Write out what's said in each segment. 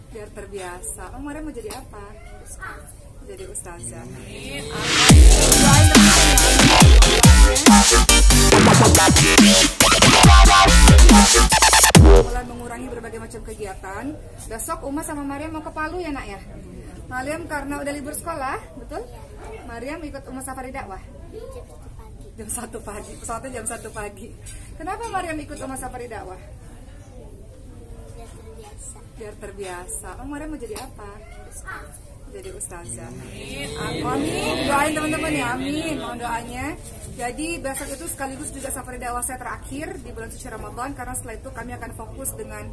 Biar terbiasa. Oh, Mariam mau jadi apa? Jadi ustazah. Mulai mengurangi berbagai macam kegiatan. Besok Uma sama Mariam mau ke Palu ya nak ya? Mariam karena udah libur sekolah, betul? Mariam ikut Uma safari dakwah. Jam 1 pagi, pesawatnya jam 1 pagi. Kenapa Mariam ikut Uma safari dakwah? Biar terbiasa. Oh, Mariam mau jadi apa? Jadi ustazah. Amin. Doain teman-teman ya, amin. Mohon doanya. Jadi besok itu sekaligus juga safari dakwah saya terakhir di bulan suci Ramadan, karena setelah itu kami akan fokus dengan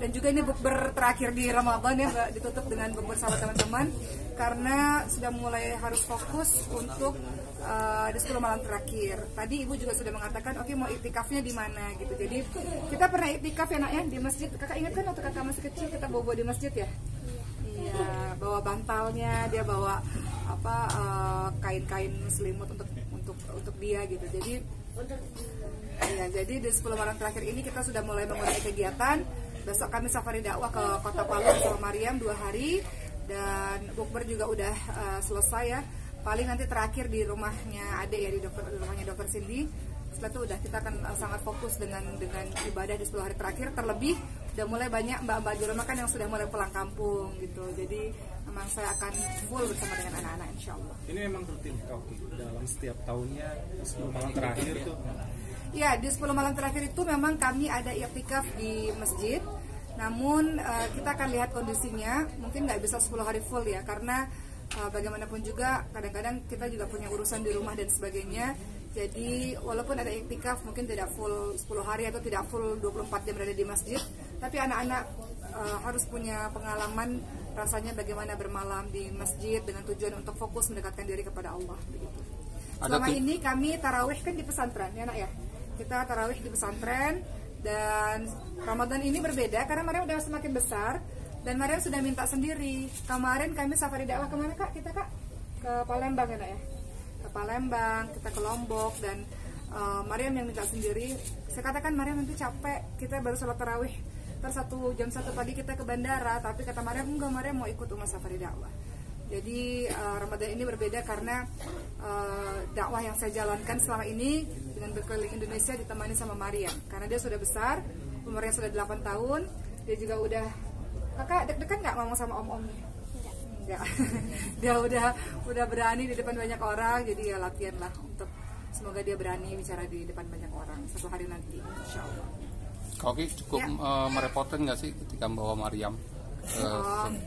dan juga ini bukber terakhir di Ramadan ya, ditutup dengan bukber sama teman-teman karena sudah mulai harus fokus untuk di 10 malam terakhir. Tadi ibu juga sudah mengatakan oke, mau iktikafnya di mana gitu. Jadi kita pernah iktikaf ya nak ya di masjid. Kakak ingat kan waktu kakak masih kecil kita bawa di masjid ya? Iya, bawa bantalnya, dia bawa apa kain-kain selimut untuk dia gitu. Jadi ya, jadi di 10 malam terakhir ini kita sudah mulai memulai kegiatan. Besok kami safari dakwah ke Kota Palu bersama Mariam 2 hari dan bukber juga udah selesai ya. Paling nanti terakhir di rumahnya Ade ya, di rumahnya Dokter Cindy. Setelah itu udah kita akan sangat fokus dengan ibadah di 10 hari terakhir. Terlebih udah mulai banyak mbak-mbak di rumah kan yang sudah mulai pulang kampung gitu. Jadi memang saya akan full bersama dengan anak-anak insya Allah. Ini memang rutin kau dalam setiap tahunnya 10 malam terakhir tuh. Ya, di 10 malam terakhir itu memang kami ada i'tikaf di masjid. Namun kita akan lihat kondisinya, mungkin nggak bisa 10 hari full ya, karena bagaimanapun juga kadang-kadang kita juga punya urusan di rumah dan sebagainya. Jadi walaupun ada i'tikaf mungkin tidak full 10 hari atau tidak full 24 jam berada di masjid, tapi anak-anak harus punya pengalaman rasanya bagaimana bermalam di masjid dengan tujuan untuk fokus mendekatkan diri kepada Allah begitu. Selama ini kami tarawih kan di pesantren ya nak ya. Kita tarawih di pesantren dan Ramadan ini berbeda karena Mariam udah semakin besar dan Mariam sudah minta sendiri. Kemarin kami safari dakwah kemana kak? Kita kak ke Palembang ya nak ya. Ke Palembang, kita ke Lombok dan Mariam yang minta sendiri. Saya katakan Mariam nanti capek, kita baru sholat tarawih. Terus jam 1 pagi kita ke bandara, tapi kata Mariam enggak, Mariam mau ikut Uma safari dakwah. Jadi Ramadan ini berbeda karena dakwah yang saya jalankan selama ini dengan berkeliling Indonesia ditemani sama Mariam. Karena dia sudah besar, umurnya sudah 8 tahun, dia juga udah, kakak deg-degan nggak ngomong sama om-omnya? Enggak. Dia udah berani di depan banyak orang, jadi ya latihan lah untuk semoga dia berani bicara di depan banyak orang satu hari nanti, insya Allah. Oke, cukup ya. Merepotkan nggak sih ketika membawa Mariam ke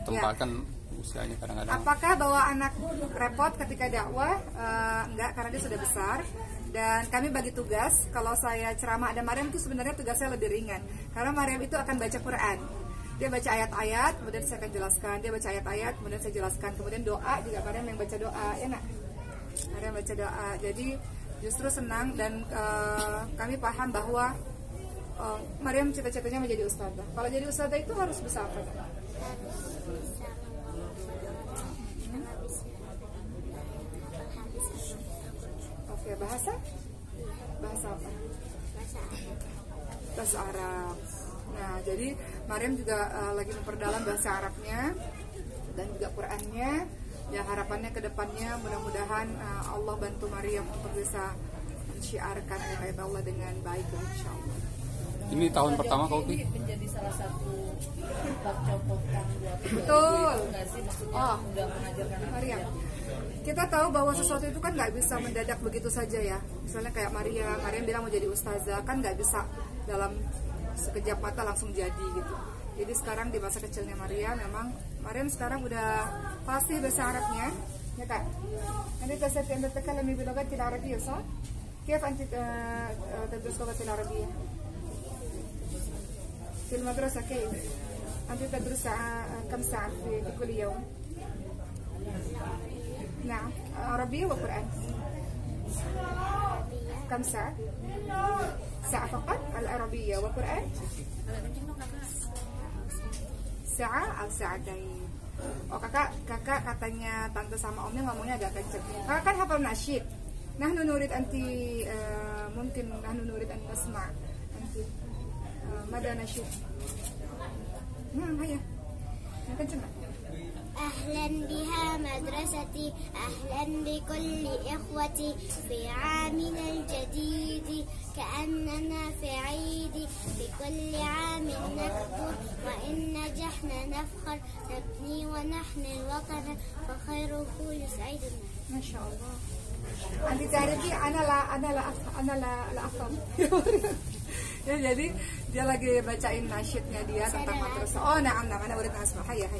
tempat ya. Kan usianya kadang-kadang. Apakah bawa anak repot ketika dakwah? Enggak, karena dia sudah besar. Dan kami bagi tugas, kalau saya ceramah ada Mariam itu sebenarnya tugasnya lebih ringan. Karena Mariam itu akan baca Quran. Dia baca ayat-ayat, kemudian saya akan jelaskan. Dia baca ayat-ayat, kemudian saya jelaskan. Kemudian doa juga Mariam yang baca doa, ya nak? Mariam baca doa. Jadi justru senang dan kami paham bahwa Mariam cita-citanya menjadi ustadzah. Kalau jadi ustadzah itu harus bisa apa? Oke, bahasa apa? Bahasa Arab. Nah, jadi Mariam juga lagi memperdalam bahasa Arabnya dan juga Qurannya. Ya, harapannya ke depannya mudah-mudahan Allah bantu Mariam untuk bisa mensyiarkan ayat-ayat Allah dengan baik insya Allah. Ini tahun pertama kau ini menjadi salah satu pokok betul. Udah mengajarkan Mariam. Kita tahu bahwa sesuatu itu kan nggak bisa mendadak begitu saja ya. Misalnya kayak Mariam bilang mau jadi ustazah, kan nggak bisa dalam sekejap mata langsung jadi gitu. Jadi sekarang di masa kecilnya Mariam sekarang udah fasih bahasa Arabnya, ya kak. Nanti تستطيع أن تتكلمي بلغة العربية صح؟ كيف أنت تدرس اللغة العربية؟ في المدرسة كيف؟ أنت تدرس كم ساعة في كل يوم؟ نعم، عربية وقرآن. كم ساعة؟ ساعة فقط العربية وقرآن؟ ساعة أو ساعتين. Oh kakak katanya tante sama omnya ngomongnya agak kenceng. Kakak kan hafal nasyid. Nahnu nurid anti mungkin nahnu nurid an nasma anti mada nasyid. Hayya. kenceng. أهلا بها مدرستي أهلا بكل إخوتي في عامنا الجديد كأننا في عيد في كل عام نكبر وإن نجحنا نفخر نبني ونحن الوطن فخيره يسعدنا. ما شاء الله. Anti Tarifi ana la afam. Ya, jadi dia lagi bacain nasyidnya dia tentang madrasah. Oh, na'am, ana urid asma. Hayya.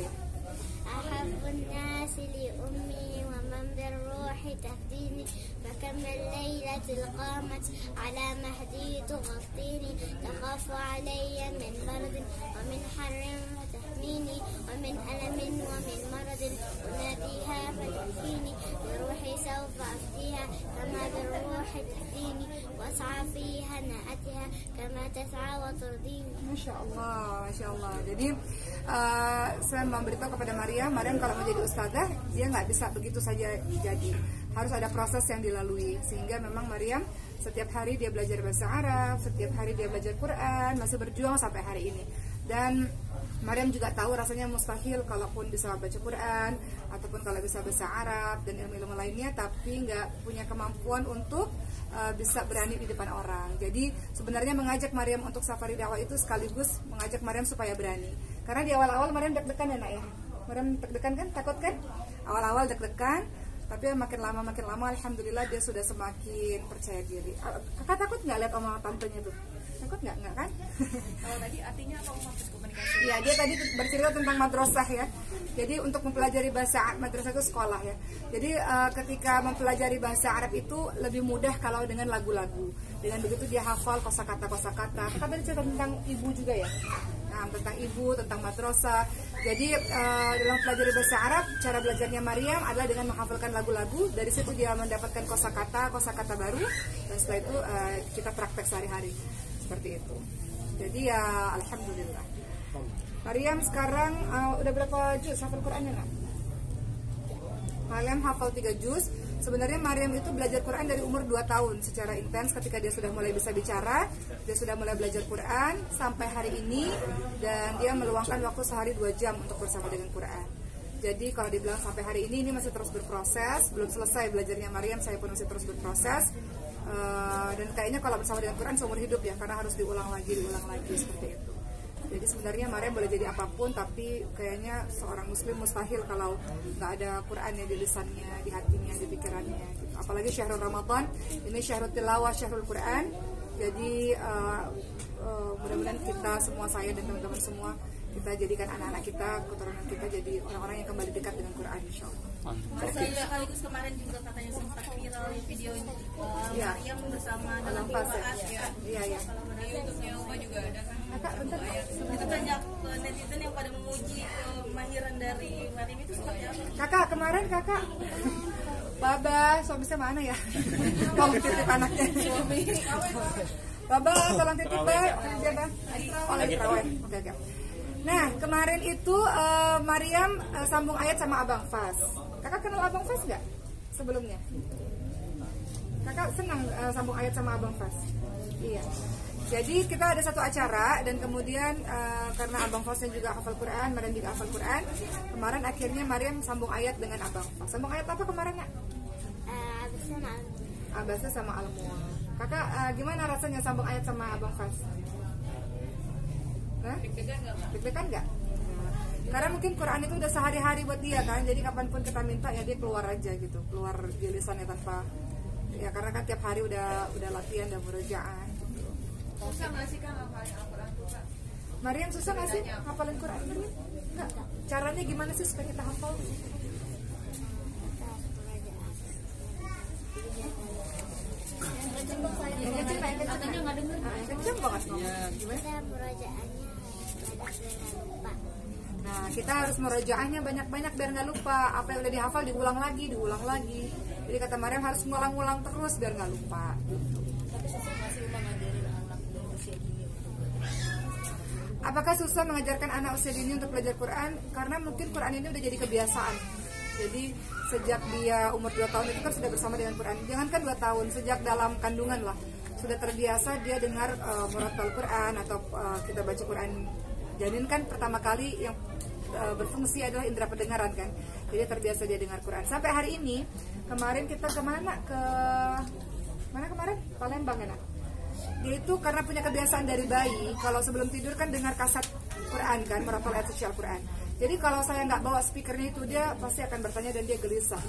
أحب الناس لأمي ومن بالروح تهديني فكم الليلة القامت على مهدي تغطيني تخاف علي من برد ومن حر فتحميني ومن ألم ومن مرض أناديها فتكفيني بروحي سوف أفديها كما بالروح تهديني وأسعى في هناءتها كما تسعى وترضيني. Masya Allah. Jadi saya memberitahu kepada Maryam kalau mau jadi ustadzah dia nggak bisa begitu saja jadi, harus ada proses yang dilalui. Sehingga memang Maryam setiap hari dia belajar bahasa Arab, setiap hari dia belajar Quran, masih berjuang sampai hari ini. Dan Maryam juga tahu rasanya mustahil kalaupun bisa baca Quran ataupun kalau bisa bahasa Arab dan ilmu-ilmu lainnya, tapi nggak punya kemampuan untuk bisa berani di depan orang. Jadi sebenarnya mengajak Maryam untuk safari dakwah itu sekaligus mengajak Maryam supaya berani. Karena di awal-awal Maryam deg-degan ya nak ya. Maryam deg-degan kan, takut kan? Awal-awal deg-degan, tapi makin lama alhamdulillah dia sudah semakin percaya diri. Kakak takut nggak lihat omongan tantenya tuh? Takut nggak kan? Kalau tadi artinya apa maksud komunikasi? Iya, dia tadi bercerita tentang madrasah ya. Jadi untuk mempelajari bahasa Arab, madrasah itu sekolah ya. Jadi ketika mempelajari bahasa Arab itu lebih mudah kalau dengan lagu-lagu. Dengan begitu dia hafal kosakata. Kakak tadi cerita tentang ibu juga ya. Nah, tentang ibu, tentang madrasah. Jadi dalam pelajari bahasa Arab, cara belajarnya Maryam adalah dengan menghafalkan lagu-lagu. Dari situ dia mendapatkan kosakata baru. Dan setelah itu kita praktek sehari-hari. Seperti itu. Jadi ya alhamdulillah. Maryam sekarang udah berapa juz hafal Qurannya nak? Maryam hafal 3 juz. Sebenarnya Maryam itu belajar Quran dari umur 2 tahun secara intens. Ketika dia sudah mulai bisa bicara, dia sudah mulai belajar Quran sampai hari ini. Dan dia meluangkan waktu sehari 2 jam untuk bersama dengan Quran. Jadi kalau dibilang sampai hari ini masih terus berproses. Belum selesai belajarnya Maryam, saya pun masih terus berproses. Dan kayaknya kalau bersama dengan Quran seumur hidup ya, karena harus diulang lagi seperti itu. Jadi sebenarnya Maryam boleh jadi apapun, tapi kayaknya seorang muslim mustahil kalau nggak ada Qurannya di lisannya, di hatinya, di pikirannya gitu. Apalagi syahrul Ramadan, ini syahrul tilawah, syahrul Quran. Jadi mudah-mudahan kita semua, saya dan teman-teman semua, kita jadikan anak-anak kita, keturunan kita jadi orang-orang yang kembali dekat dengan Quran, insyaallah. Sekaligus kemarin juga katanya sempat viral video Maryam bersama dalam Faas ya. Iya. Di YouTube-nya Oma juga ada kan. Kakak, bentar. Itu banyak netizen yang pada memuji kemahiran dari Maryam itu seperti apa? Kakak, kemarin kakak Baba, suami saya mana ya? Tolong titip anaknya. Baba, tolong titip lagi terawih. Oke. Nah, kemarin itu Maryam sambung ayat sama Abang Fas. Kakak kenal Abang Fas nggak sebelumnya? Kakak senang sambung ayat sama Abang Fas? Iya. Jadi kita ada satu acara dan kemudian karena Abang Fasnya juga hafal Quran, Maryam juga hafal Quran. Kemarin akhirnya Maryam sambung ayat dengan Abang Fas. Sambung ayat apa kemarin nak? Abasnya sama Al-Mu'ah. Kakak gimana rasanya sambung ayat sama Abang Fas? Deg-degan nggak? Karena mungkin Quran itu udah sehari-hari buat dia kan, jadi kapanpun kita minta ya dia keluar aja gitu, keluar di lisannya tanpa ya, karena kan tiap hari udah latihan dan murojaah gitu. Susah nggak sih kan ngapalin Al-Quran tuh Kak? Maryam susah nggak sih hafalin Quran Maryam? Nggak. Caranya gimana sih supaya kita hafal? Yang kenceng banget ngomong. Gimana? Nah, kita harus merojaahnya banyak-banyak biar nggak lupa. Apa yang udah dihafal diulang lagi. Jadi kata Maryam harus ngulang-ngulang terus biar nggak lupa. Tapi susah nggak sih ngajarin anak usia dini? Apakah susah mengajarkan anak usia dini untuk belajar Quran? Karena mungkin Quran ini udah jadi kebiasaan. Jadi sejak dia umur 2 tahun itu kan sudah bersama dengan Quran. Jangankan 2 tahun, sejak dalam kandungan lah sudah terbiasa dia dengar murattal Quran atau kita baca Quran. Janin kan pertama kali yang berfungsi adalah indera pendengaran kan. Jadi terbiasa dia dengar Quran. Sampai hari ini, kemarin kita kemana? Mana kemarin? Palembang ya nak? Dia itu karena punya kebiasaan dari bayi, kalau sebelum tidur kan dengar kaset Quran kan, merapal ayat suci Al-Quran. Jadi kalau saya nggak bawa speakernya itu, dia pasti akan bertanya dan dia gelisah.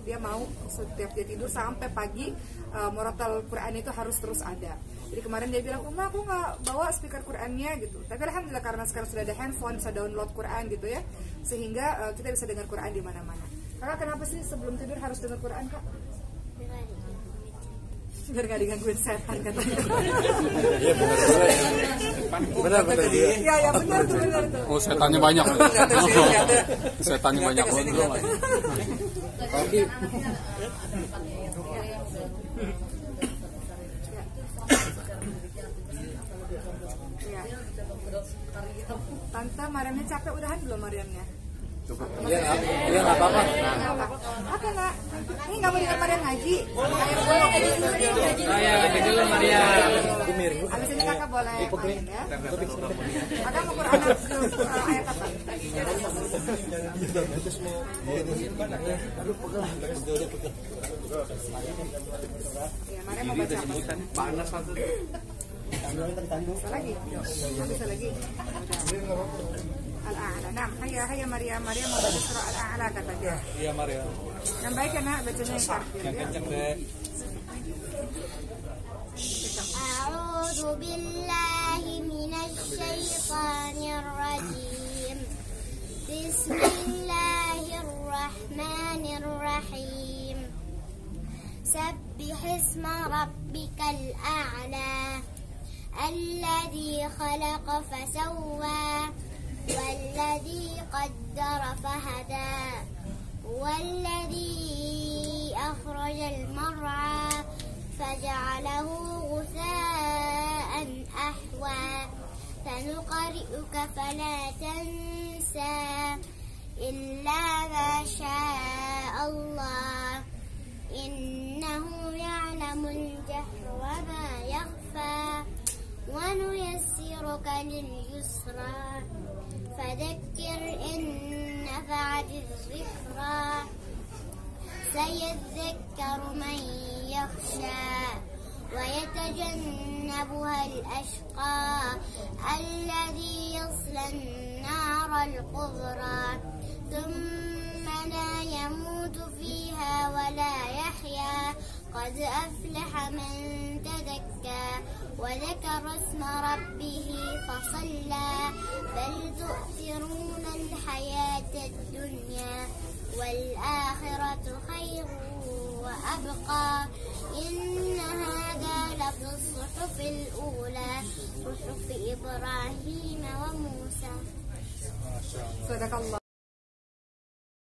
Dia mau setiap dia tidur sampai pagi muratal Quran itu harus terus ada. Jadi kemarin dia bilang, Uma aku nggak bawa speaker Qurannya gitu. Tapi alhamdulillah karena sekarang sudah ada handphone, bisa download Quran gitu ya, sehingga kita bisa dengar Quran di mana-mana. Kakak kenapa sih sebelum tidur harus dengar Quran kak? Biar nggak digangguin setan katanya. Iya benar. Iya benar tuh. Oh setannya banyak. Setannya banyak banget. Oke. Tante Mariamnya capek, udahan belum Mariamnya? Iya nggak apa-apa. Apa nak? Ini nggak mau dengar Mariam ngaji? Ngaji dulu Mariam. Abis ini kakak boleh main ya. Kakak mau Quran ayat apa? Ya, Mariam mau baca apa? Panas satu. Bisa lagi? Bisa lagi? Al-A'la. Nah, hayya Maryam mau baca surah Al-A'la katanya. Iya Maryam. Yang baik ya nak, bacanya yang Yang kenceng deh. A'udzu billahi minasy syaithanir rajim. Bismillahirrahmanirrahim. Sabbih isma rabbikal a'la. Alladzi khalaqa fasawwa. والذي قدر فهدى والذي أخرج المرعى فجعله غثاء أحوى سنقرئك فلا تنسى إلا ما شاء الله إنه يعلم الجهر وما يخفى ونيسرك لليسرى فذكر إن نفعت الذكرى سيذكر من يخشى ويتجنبها الأشقى الذي يصلى النار الكبرى ثم لا يموت فيها ولا يحيا قد أفلح من تزكى وذكر اسم ربه فصلى بل تؤثرون الحياة الدنيا والآخرة خير وأبقى إن هذا لفي الصحف الأولى صحف إبراهيم وموسى. Sadaqallah.